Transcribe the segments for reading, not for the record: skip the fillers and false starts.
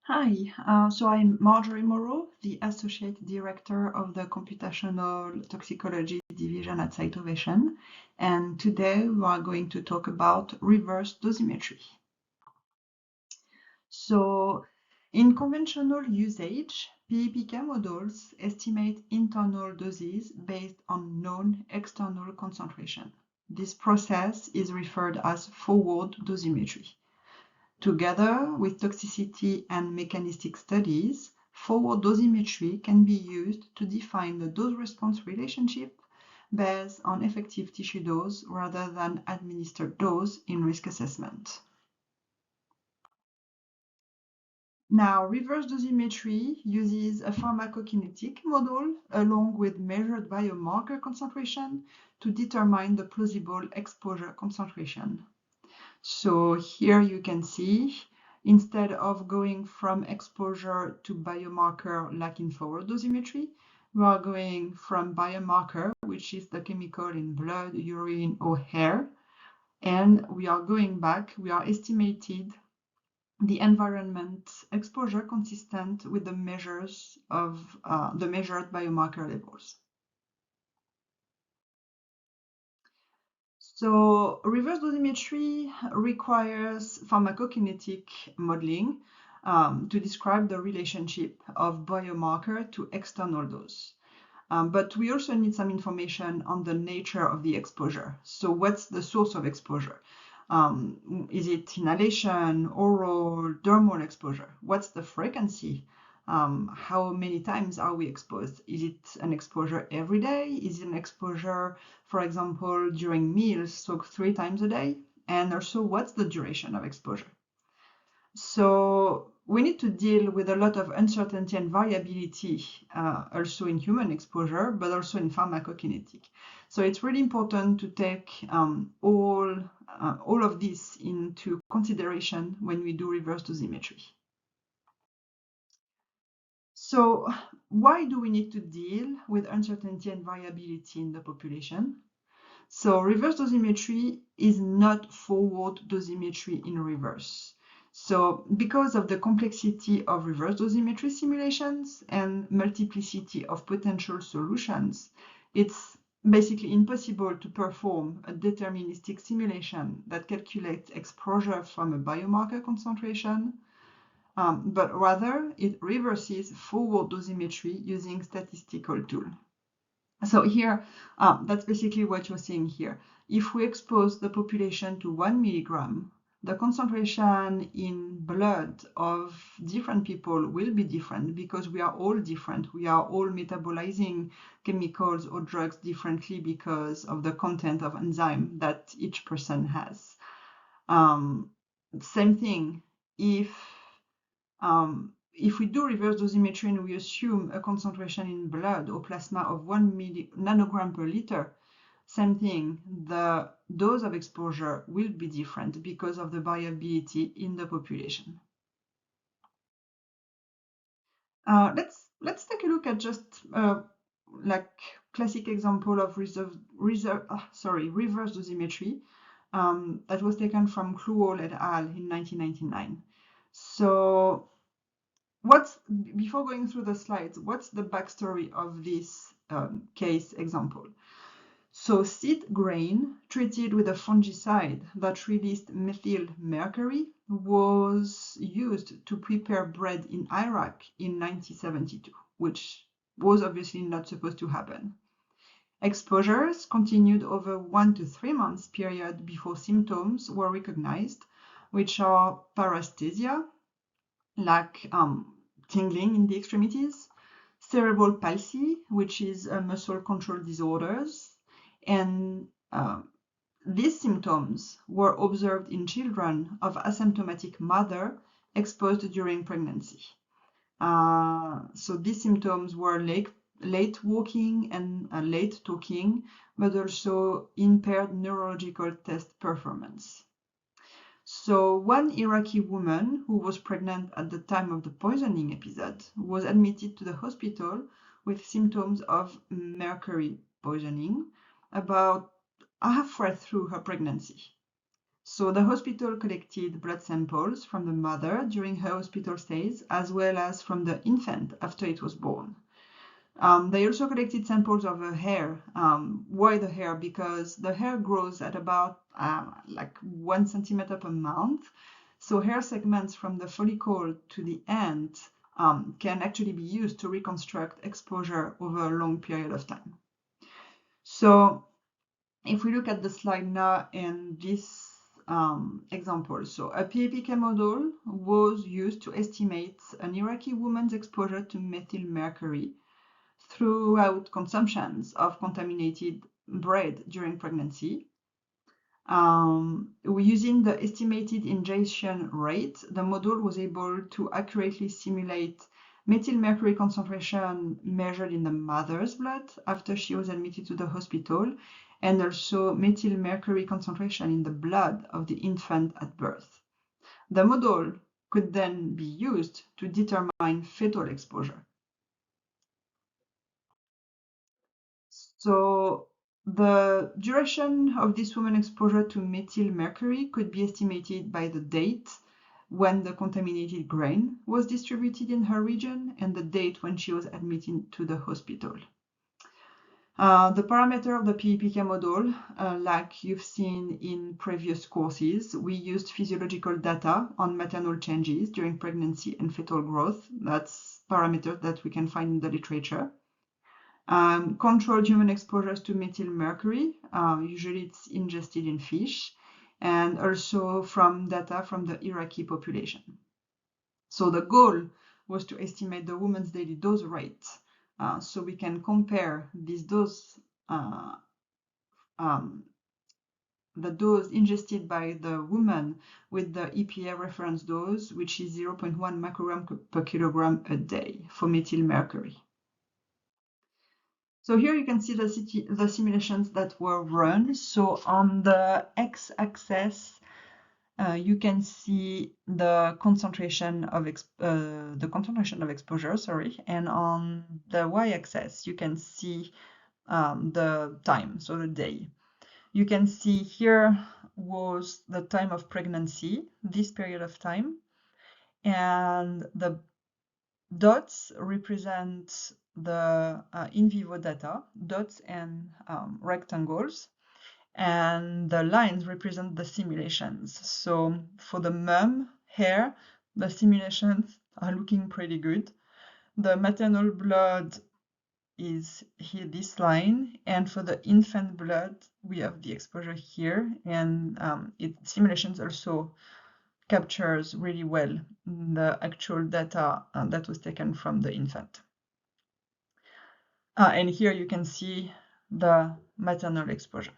Hi, so I'm Marjory Moreau, the Associate Director of the Computational Toxicology Division at Cytovation, and today we are going to talk about reverse dosimetry. So, in conventional usage, PBPK models estimate internal doses based on known external concentration. This process is referred as forward dosimetry. Together with toxicity and mechanistic studies, forward dosimetry can be used to define the dose-response relationship based on effective tissue dose rather than administered dose in risk assessment. Now, reverse dosimetry uses a pharmacokinetic model along with measured biomarker concentration to determine the plausible exposure concentration. So here you can see, instead of going from exposure to biomarker like in forward dosimetry, we are going from biomarker, which is the chemical in blood, urine, or hair, and we are going back, we are estimated the environment exposure consistent with the measures of the measured biomarker levels. So reverse dosimetry requires pharmacokinetic modeling to describe the relationship of biomarker to external dose. But we also need some information on the nature of the exposure. So what's the source of exposure? Is it inhalation, oral, dermal exposure? What's the frequency? How many times are we exposed? Is it an exposure every day? Is it an exposure, for example, during meals, so 3 times a day? And also, what's the duration of exposure? So we need to deal with a lot of uncertainty and variability also in human exposure, but also in pharmacokinetic. So it's really important to take all of this into consideration when we do reverse dosimetry. So why do we need to deal with uncertainty and variability in the population? So reverse dosimetry is not forward dosimetry in reverse. So because of the complexity of reverse dosimetry simulations and multiplicity of potential solutions, it's basically impossible to perform a deterministic simulation that calculates exposure from a biomarker concentration, but rather it reverses forward dosimetry using statistical tool. So here, that's basically what you're seeing here. If we expose the population to 1 milligram, the concentration in blood of different people will be different because we are all different. We are all metabolizing chemicals or drugs differently because of the content of enzyme that each person has. Same thing, if we do reverse dosimetry and we assume a concentration in blood or plasma of 1 nanogram per liter, same thing, the dose of exposure will be different because of the variability in the population. Let's take a look at just like classic example of reverse dosimetry that was taken from Kluol et al. In 1999. So before going through the slides, what's the backstory of this case example? So seed grain treated with a fungicide that released methyl mercury was used to prepare bread in Iraq in 1972, which was obviously not supposed to happen. Exposures continued over 1 to 3 months period before symptoms were recognized, which are paresthesia, like tingling in the extremities, cerebral palsy, which is a muscle control disorders, and these symptoms were observed in children of asymptomatic mother exposed during pregnancy. So these symptoms were late walking and late talking, but also impaired neurological test performance. So one Iraqi woman who was pregnant at the time of the poisoning episode was admitted to the hospital with symptoms of mercury poisoning about halfway through her pregnancy. So the hospital collected blood samples from the mother during her hospital stays, as well as from the infant after it was born. They also collected samples of her hair. Why the hair? Because the hair grows at about like 1 centimeter per month. So hair segments from the follicle to the end can actually be used to reconstruct exposure over a long period of time. So if we look at the slide now in this example, so a PBPK model was used to estimate an Iraqi woman's exposure to methyl mercury throughout consumptions of contaminated bread during pregnancy. Using the estimated ingestion rate, the model was able to accurately simulate methyl mercury concentration measured in the mother's blood after she was admitted to the hospital, and also methyl mercury concentration in the blood of the infant at birth. The model could then be used to determine fetal exposure. So the duration of this woman's exposure to methyl mercury could be estimated by the date when the contaminated grain was distributed in her region and the date when she was admitted to the hospital. The parameter of the PBPK model, like you've seen in previous courses, we used physiological data on maternal changes during pregnancy and fetal growth. That's parameters that we can find in the literature. Controlled human exposures to methyl mercury, usually it's ingested in fish, and also from data from the Iraqi population. So the goal was to estimate the woman's daily dose rate, so we can compare this dose, the dose ingested by the woman with the EPA reference dose, which is 0.1 microgram per kilogram a day for methyl mercury. So here you can see the simulations that were run. So on the x-axis, you can see the concentration of exposure, and on the y-axis you can see the time, so the day. You can see here was the time of pregnancy, this period of time, and the dots represent the in vivo data, dots and rectangles, and the lines represent the simulations. So for the mom hair, the simulations are looking pretty good. The maternal blood is here, this line, and for the infant blood, we have the exposure here, and simulations also captures really well the actual data that was taken from the infant. And here you can see the maternal exposure.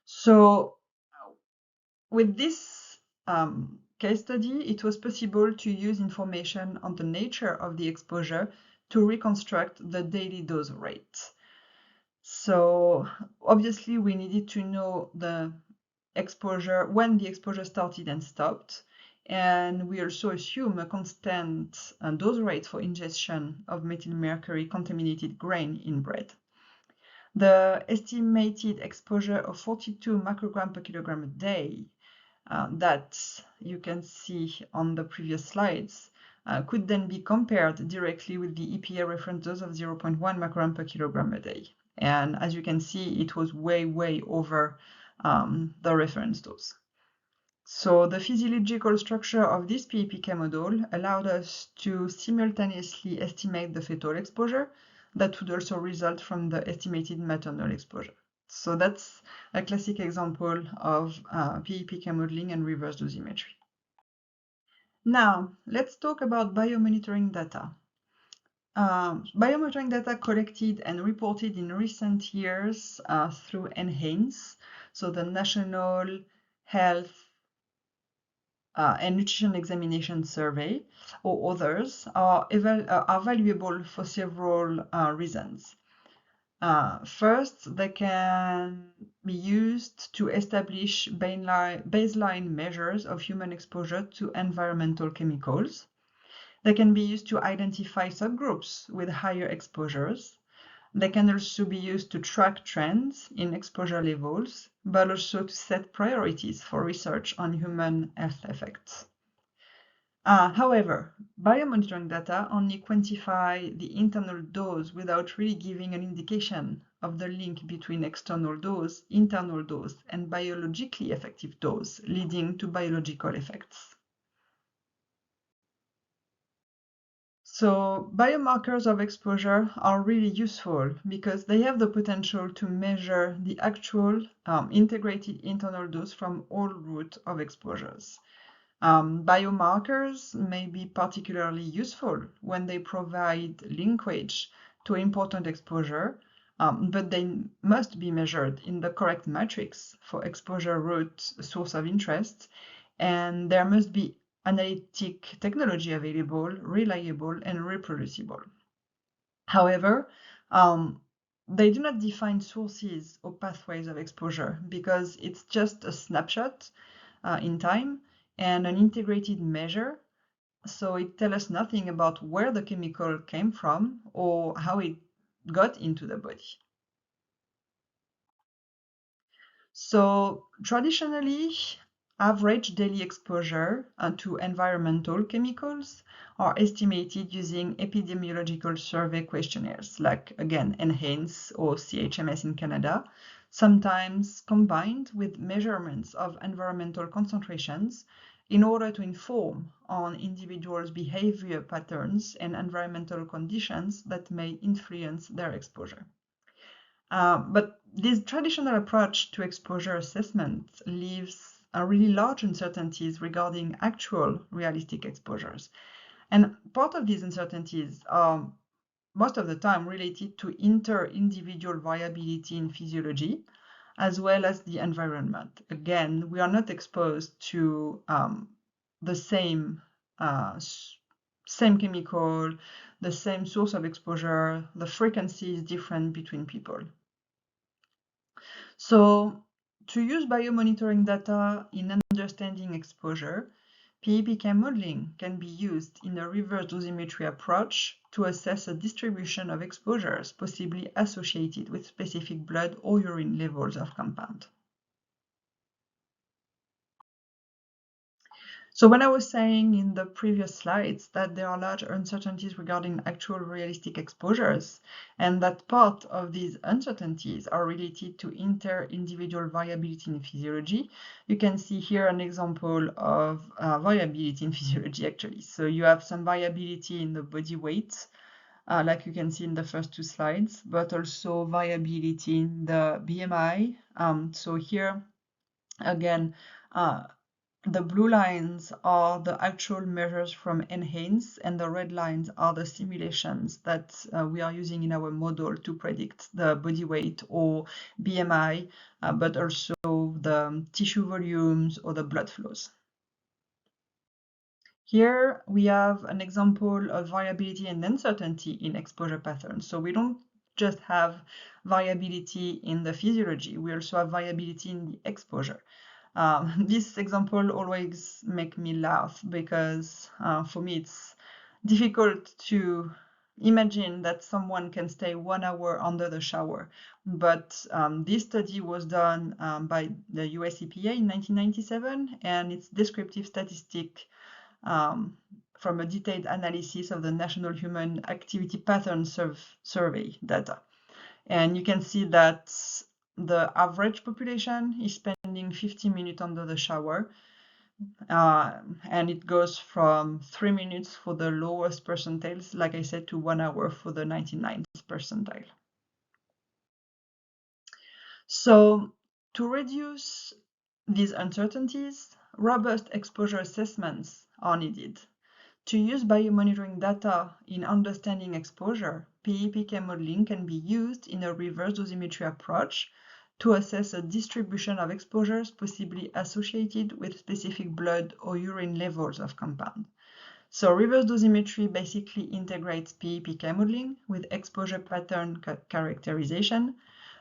So with this case study, it was possible to use information on the nature of the exposure to reconstruct the daily dose rate. So obviously we needed to know the exposure, when the exposure started and stopped, and we also assume a constant dose rate for ingestion of methyl mercury contaminated grain in bread. The estimated exposure of 42 microgram per kilogram a day that you can see on the previous slides could then be compared directly with the EPA reference dose of 0.1 microgram per kilogram a day. And as you can see, it was way over the reference dose. So the physiological structure of this PBPK model allowed us to simultaneously estimate the fetal exposure that would also result from the estimated maternal exposure. So that's a classic example of PBPK modeling and reverse dosimetry. Now, let's talk about biomonitoring data. Biomonitoring data collected and reported in recent years through NHANES, so the National Health and Nutrition Examination Survey, or others, are valuable for several reasons. First, they can be used to establish baseline measures of human exposure to environmental chemicals. They can be used to identify subgroups with higher exposures. They can also be used to track trends in exposure levels, but also to set priorities for research on human health effects. However, biomonitoring data only quantify the internal dose without really giving an indication of the link between external dose, internal dose, and biologically effective dose, leading to biological effects. So biomarkers of exposure are really useful because they have the potential to measure the actual integrated internal dose from all routes of exposures. Biomarkers may be particularly useful when they provide linkage to important exposure, but they must be measured in the correct matrix for exposure route source of interest, and there must be analytic technology available, reliable, and reproducible. However, they do not define sources or pathways of exposure because it's just a snapshot in time and an integrated measure. So it tells us nothing about where the chemical came from or how it got into the body. So traditionally, average daily exposure to environmental chemicals are estimated using epidemiological survey questionnaires, like again, NHANES or CHMS in Canada, sometimes combined with measurements of environmental concentrations in order to inform on individuals' behavior patterns and environmental conditions that may influence their exposure. But this traditional approach to exposure assessment leaves really large uncertainties regarding actual realistic exposures. And part of these uncertainties are most of the time related to inter-individual variability in physiology, as well as the environment. Again, we are not exposed to the same chemical, the same source of exposure. The frequency is different between people. So to use biomonitoring data in understanding exposure, PBPK modeling can be used in a reverse dosimetry approach to assess a distribution of exposures possibly associated with specific blood or urine levels of compound. So when I was saying in the previous slides that there are large uncertainties regarding actual realistic exposures, and that part of these uncertainties are related to inter-individual variability in physiology, you can see here an example of variability in physiology actually. So you have some variability in the body weight, like you can see in the first two slides, but also variability in the BMI. So here, again, the blue lines are the actual measures from NHANES, and the red lines are the simulations that we are using in our model to predict the body weight or BMI, but also the tissue volumes or the blood flows. Here we have an example of variability and uncertainty in exposure patterns. So we don't just have variability in the physiology, we also have variability in the exposure. This example always makes me laugh because for me it's difficult to imagine that someone can stay 1 hour under the shower. But this study was done by the US EPA in 1997, and it's descriptive statistic from a detailed analysis of the National Human Activity Pattern Survey data. And you can see that the average population is spending 50 minutes under the shower, and it goes from 3 minutes for the lowest percentiles, like I said, to 1 hour for the 99th percentile. So to reduce these uncertainties, robust exposure assessments are needed. To use biomonitoring data in understanding exposure, PBPK modeling can be used in a reverse dosimetry approach to assess a distribution of exposures possibly associated with specific blood or urine levels of compound. So reverse dosimetry basically integrates PBPK modeling with exposure pattern characterization,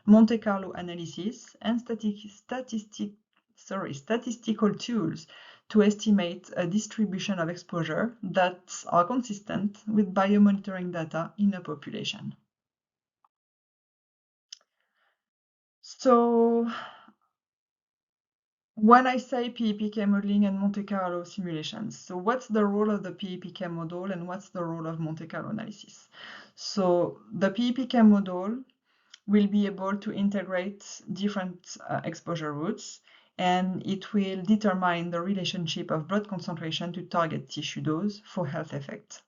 Monte Carlo analysis, and statistical tools to estimate a distribution of exposure that are consistent with biomonitoring data in a population. So when I say PBPK modeling and Monte Carlo simulations, so what's the role of the PBPK model and what's the role of Monte Carlo analysis? So the PBPK model will be able to integrate different exposure routes, and it will determine the relationship of blood concentration to target tissue dose for health effect.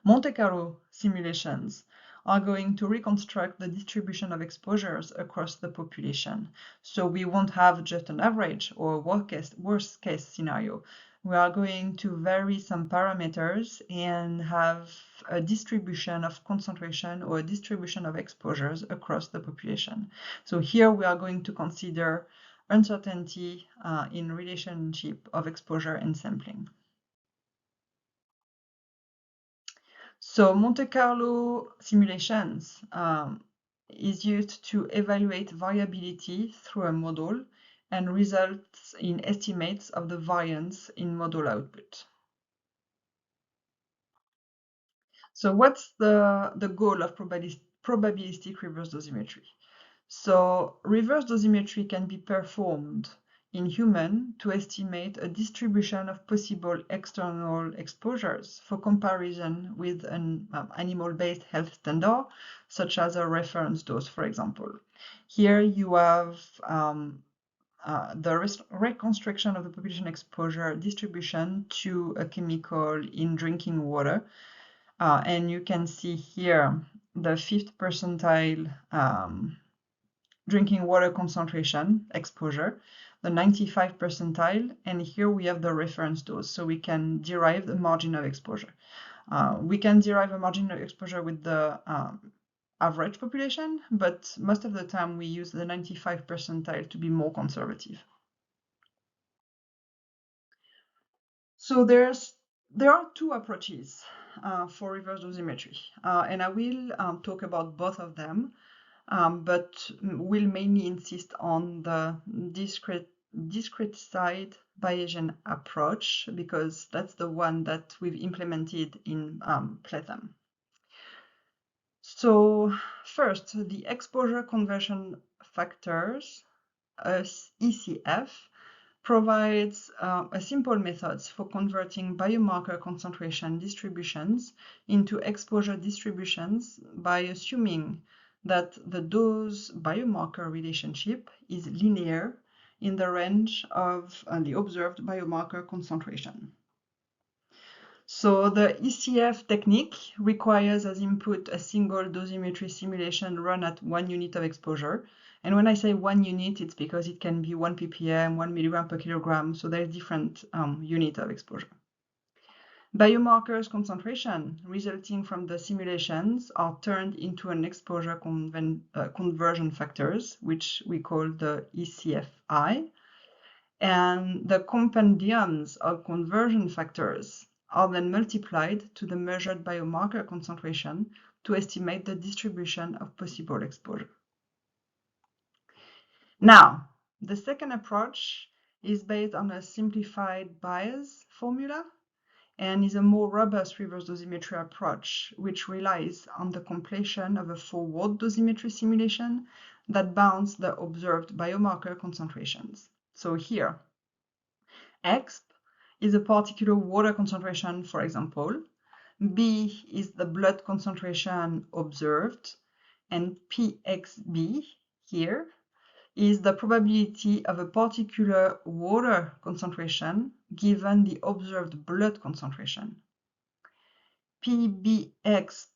Monte Carlo simulations are going to reconstruct the distribution of exposures across the population. So we won't have just an average or worst case scenario. We are going to vary some parameters and have a distribution of concentration or a distribution of exposures across the population. So here we are going to consider uncertainty in relationship of exposure and sampling. So Monte Carlo simulations is used to evaluate variability through a model and results in estimates of the variance in model output. So what's the goal of probabilistic reverse dosimetry? So reverse dosimetry can be performed in human to estimate a distribution of possible external exposures for comparison with an animal-based health standard, such as a reference dose, for example. Here you have the reconstruction of the population exposure distribution to a chemical in drinking water. And you can see here the 5th percentile drinking water concentration exposure, the 95th percentile, and here we have the reference dose, so we can derive the margin of exposure. We can derive a margin of exposure with the average population, but most of the time we use the 95th percentile to be more conservative. So there are two approaches for reverse dosimetry, and I will talk about both of them. But we'll mainly insist on the discretized Bayesian approach because that's the one that we've implemented in Platham. So first, the exposure conversion factors, ECF, provides a simple methods for converting biomarker concentration distributions into exposure distributions by assuming that the dose biomarker relationship is linear in the range of the observed biomarker concentration. So the ECF technique requires as input a single dosimetry simulation run at 1 unit of exposure. And when I say 1 unit, it's because it can be 1 ppm, 1 milligram per kilogram. So there's different unit of exposure. Biomarkers concentration resulting from the simulations are turned into an exposure conversion factors, which we call the ECFI. And the compendiums of conversion factors are then multiplied to the measured biomarker concentration to estimate the distribution of possible exposure. Now, the second approach is based on a simplified Bayes formula and is a more robust reverse dosimetry approach, which relies on the completion of a forward dosimetry simulation that bounds the observed biomarker concentrations. So here, X is a particular water concentration, for example. B is the blood concentration observed, and PXB here is the probability of a particular water concentration given the observed blood concentration. PBX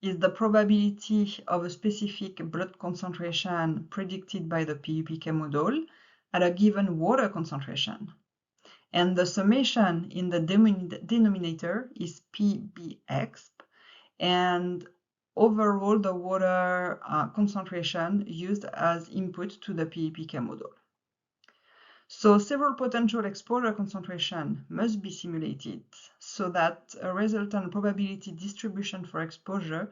is the probability of a specific blood concentration predicted by the PBPK model at a given water concentration. And the summation in the denominator is PBX, and overall the water concentration used as input to the PBPK model. So several potential exposure concentration must be simulated so that a resultant probability distribution for exposure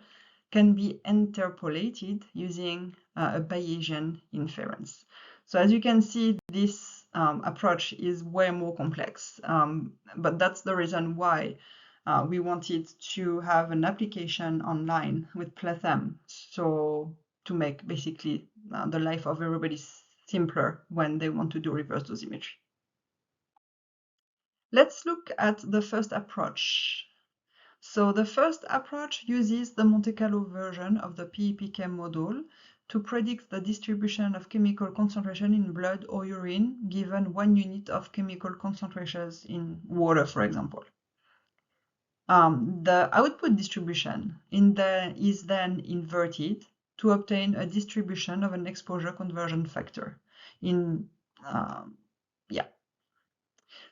can be interpolated using a Bayesian inference. So as you can see, this approach is way more complex, but that's the reason why we wanted to have an application online with Platham, so to make basically the life of everybody simpler when they want to do reverse dosimetry. Let's look at the first approach. So the first approach uses the Monte Carlo version of the PBPK model to predict the distribution of chemical concentration in blood or urine given 1 unit of chemical concentrations in water, for example. The output distribution is then inverted to obtain a distribution of an exposure conversion factor.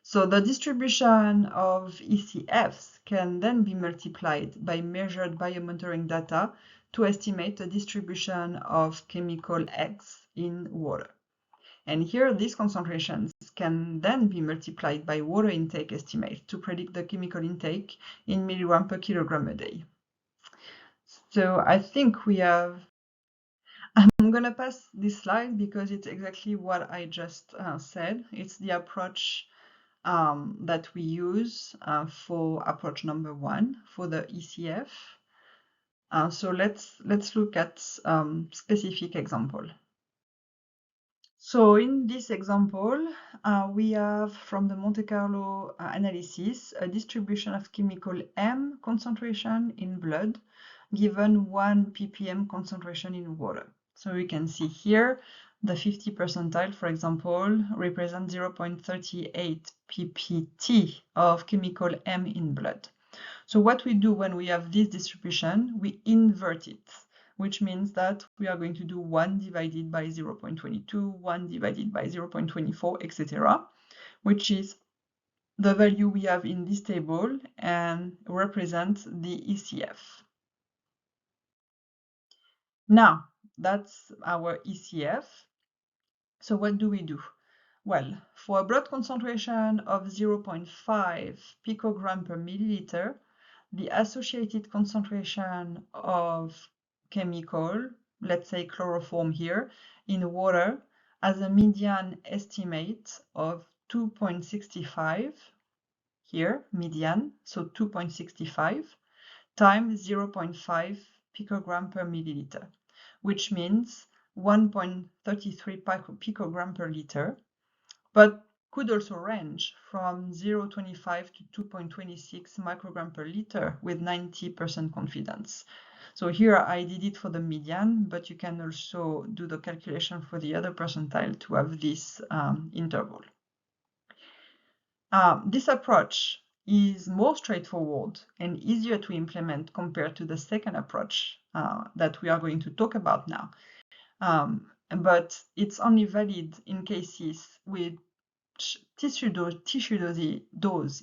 So the distribution of ECFs can then be multiplied by measured biomonitoring data to estimate the distribution of chemical X in water. And here, these concentrations can then be multiplied by water intake estimate to predict the chemical intake in milligram per kilogram a day. So I think we have... I'm going to pass this slide because it's exactly what I just said. It's the approach that we use for approach number 1 for the ECF. So let's look at specific example. So in this example, we have from the Monte Carlo analysis a distribution of chemical M concentration in blood given 1 ppm concentration in water. So you can see here the 50 percentile, for example, represents 0.38 ppt of chemical M in blood. So what we do when we have this distribution, we invert it, which means that we are going to do 1 divided by 0.22, 1 divided by 0.24, etc., which is the value we have in this table and represents the ECF. Now, that's our ECF. So what do we do? Well, for a blood concentration of 0.5 picogram per milliliter, the associated concentration of chemical, let's say chloroform here, in water has a median estimate of 2.65, here, median, so 2.65, times 0.5 picogram per milliliter, which means 1.33 picogram per liter, but could also range from 0.25 to 2.26 microgram per liter with 90% confidence. So here I did it for the median, but you can also do the calculation for the other percentile to have this interval. This approach is more straightforward and easier to implement compared to the second approach that we are going to talk about now. But it's only valid in cases with tissue dose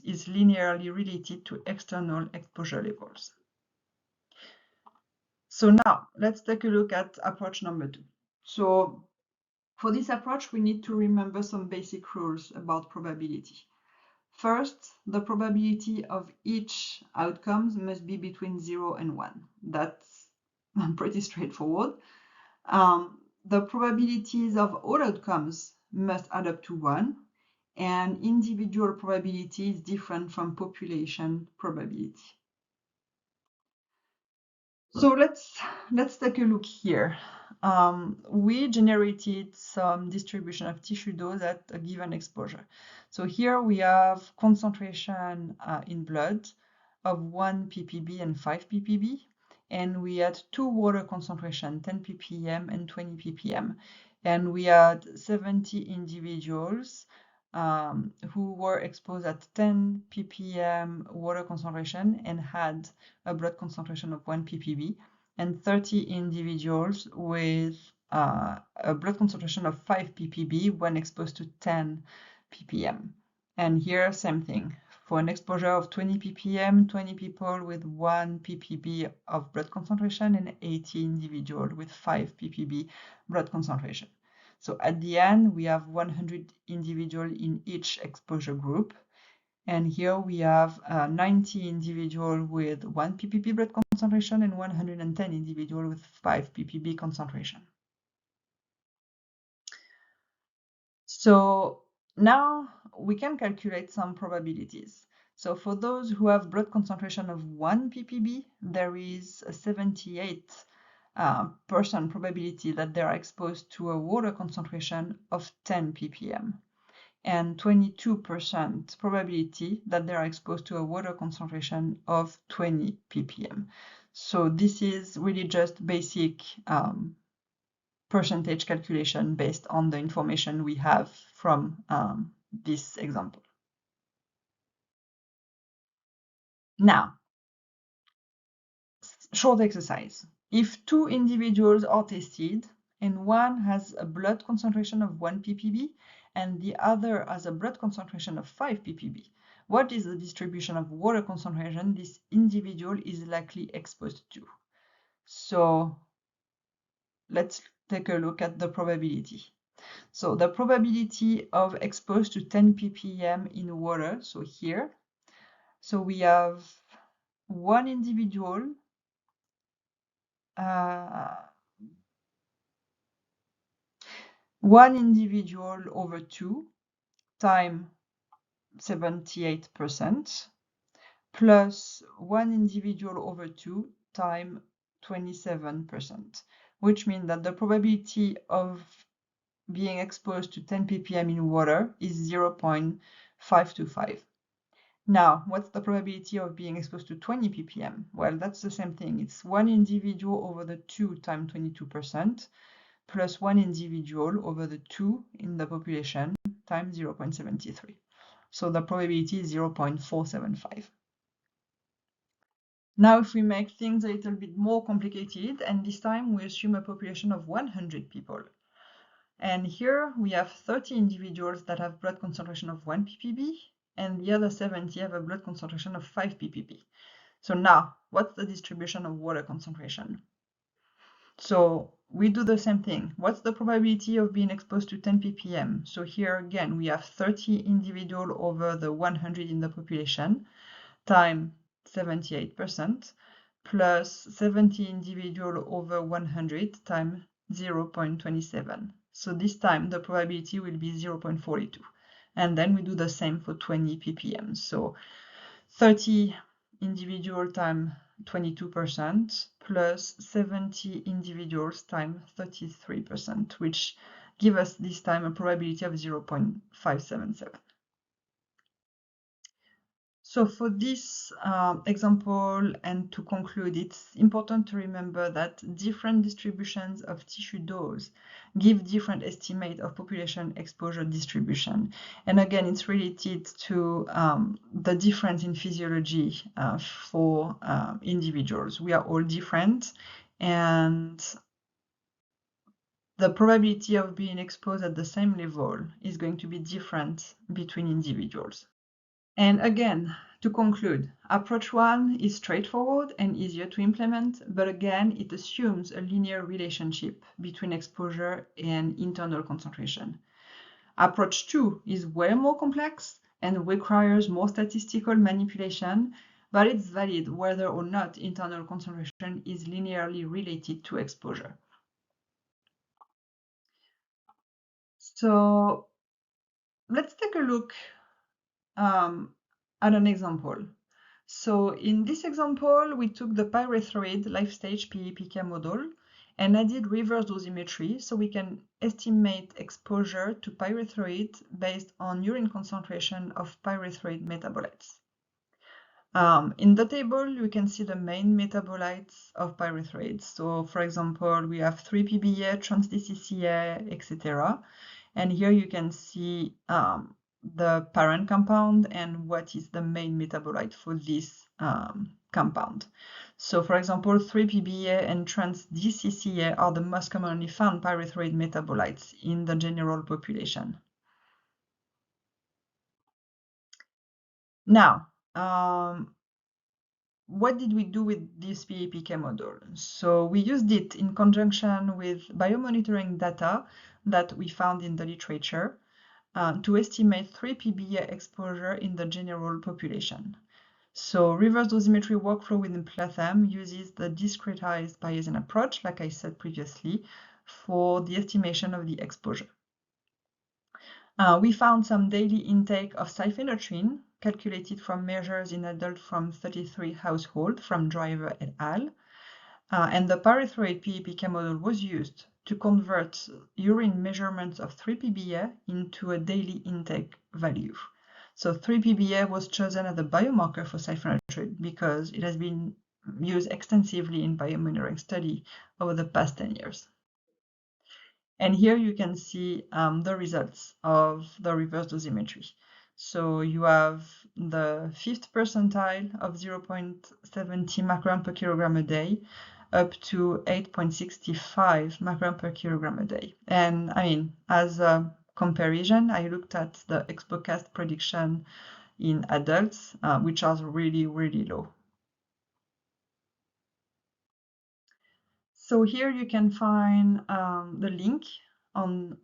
is linearly related to external exposure levels. So now let's take a look at approach number 2. So for this approach, we need to remember some basic rules about probability. First, the probability of each outcome must be between 0 and 1. That's pretty straightforward. The probabilities of all outcomes must add up to 1, and individual probability is different from population probability. So let's take a look here. We generated some distribution of tissue dose at a given exposure. So here we have concentration in blood of 1 ppb and 5 ppb, and we had 2 water concentration, 10 ppm and 20 ppm, and we had 70 individuals who were exposed at 10 ppm water concentration and had a blood concentration of 1 ppb, and 30 individuals with a blood concentration of 5 ppb when exposed to 10 ppm. And here, same thing. For an exposure of 20 ppm, 20 people with 1 ppb of blood concentration and 80 individuals with 5 ppb blood concentration. So at the end, we have 100 individuals in each exposure group. And here we have 90 individuals with 1 ppb blood concentration and 110 individuals with 5 ppb concentration. So now we can calculate some probabilities. So for those who have blood concentration of 1 ppb, there is a 78 percent probability that they are exposed to a water concentration of 10 ppm, and 22% probability that they are exposed to a water concentration of 20 ppm. So this is really just basic percentage calculation based on the information we have from this example. Now, short exercise. If two individuals are tested and one has a blood concentration of 1 ppb and the other has a blood concentration of 5 ppb, what is the distribution of water concentration this individual is likely exposed to? So let's take a look at the probability. So the probability of exposed to 10 ppm in water, so here, so we have one individual over 2 times 78% plus one individual over 2 times 27%, which means that the probability of being exposed to 10 ppm in water is 0.525. Now, what's the probability of being exposed to 20 ppm? Well, that's the same thing. It's one individual over the 2 times 22% plus one individual over the 2 in the population times 0.73. So the probability is 0.475. Now, if we make things a little bit more complicated, and this time we assume a population of 100 people. And here we have 30 individuals that have blood concentration of 1 ppb, and the other 70 have a blood concentration of 5 ppb. So now, what's the distribution of water concentration? So we do the same thing. What's the probability of being exposed to 10 ppm? So here again, we have 30 individuals over the 100 in the population times 78% plus 70 individuals over 100 times 0.27. So this time the probability will be 0.42. And then we do the same for 20 ppm. So 30 individual times 22% plus 70 individuals times 33%, which give us this time a probability of 0.577. So for this example, and to conclude, it's important to remember that different distributions of tissue dose give different estimate of population exposure distribution. And again, it's related to the difference in physiology for individuals. We are all different, and the probability of being exposed at the same level is going to be different between individuals. And again, to conclude, approach 1 is straightforward and easier to implement, but again, it assumes a linear relationship between exposure and internal concentration. Approach 2 is way more complex and requires more statistical manipulation, but it's valid whether or not internal concentration is linearly related to exposure. So let's take a look at an example. So in this example, we took the pyrethroid life stage PBPK model and added reverse dosimetry so we can estimate exposure to pyrethroid based on urine concentration of pyrethroid metabolites. In the table, you can see the main metabolites of pyrethroids. So for example, we have 3-PBA, trans-DCCA, etc. And here you can see the parent compound and what is the main metabolite for this compound. So for example, 3-PBA and trans-DCCA are the most commonly found pyrethroid metabolites in the general population. Now, what did we do with this PBPK model? So we used it in conjunction with biomonitoring data that we found in the literature to estimate 3-PBA exposure in the general population. So reverse dosimetry workflow within Platham uses the discretized Bayesian approach, like I said previously, for the estimation of the exposure. We found some daily intake of cyphenoltrine calculated from measures in adults from 33 households from Driver et al. And the pyrethroid PBPK model was used to convert urine measurements of 3 ppb into a daily intake value. So 3 ppb was chosen as a biomarker for sulfonylurea because it has been used extensively in biomonitoring study over the past 10 years. And here you can see the results of the reverse dosimetry. So you have the 5th percentile of 0.70 microgram per kilogram a day up to 8.65 microgram per kilogram a day. And I mean, as a comparison, I looked at the ExpoCast prediction in adults, which are really, really low. So here you can find the link on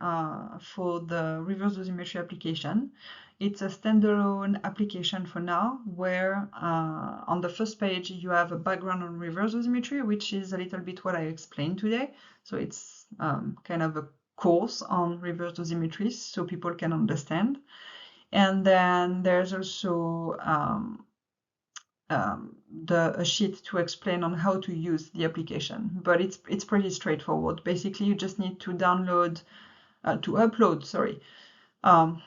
for the reverse dosimetry application. It's a standalone application for now, where on the first page you have a background on reverse dosimetry, which is a little bit what I explained today. So it's kind of a course on reverse dosimetry so people can understand. And then there's also a sheet to explain on how to use the application, but it's pretty straightforward. Basically, you just need to upload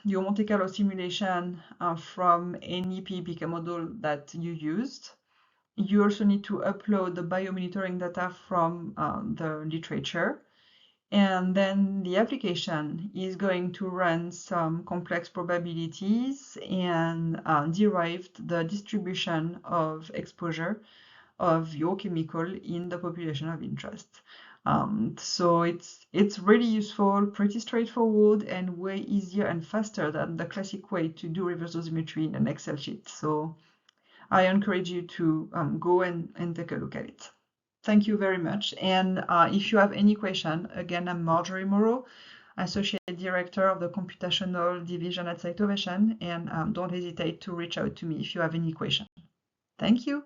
your Monte Carlo simulation from any PBPK model that you used. You also need to upload the biomonitoring data from the literature. And then the application is going to run some complex probabilities and derive the distribution of exposure of your chemical in the population of interest. So it's really useful, pretty straightforward, and way easier and faster than the classic way to do reverse dosimetry in an Excel sheet. So I encourage you to go and take a look at it. Thank you very much. And if you have any question, again, I'm Marjory Moreau, Associate Director of the Computational Division at Cytovation, and don't hesitate to reach out to me if you have any question. Thank you.